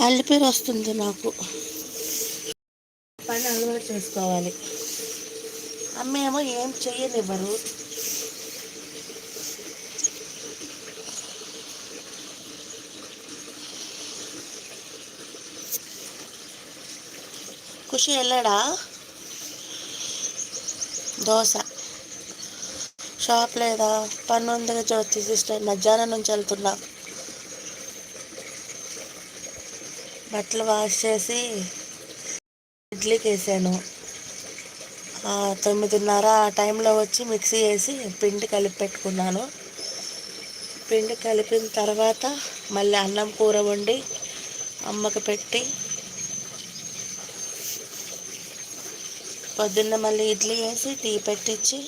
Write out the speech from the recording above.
అల్లిపేరు వస్తుంది నాకు. పని అలవాటు చేసుకోవాలి. అమ్మ ఏమో ఏం చెయ్యనివ్వరు. ఖుషి వెళ్ళాడా? దోశ షాప్ లేదా? పని ఉంది జ్యోతి సిస్టర్, మధ్యాహ్నం నుంచి వెళ్తున్నా. బట్టలు వాష్ చేసి ఇడ్లీకి వేసాను. 9:30 ఆ టైంలో వచ్చి మిక్సీ వేసి పిండి కలిపి పెట్టుకున్నాను. పిండి కలిపిన తర్వాత మళ్ళీ అన్నం కూర వండి అమ్మకి పెట్టి పొద్దున్న మళ్ళీ ఇడ్లీ వేసి టీ పెట్టించి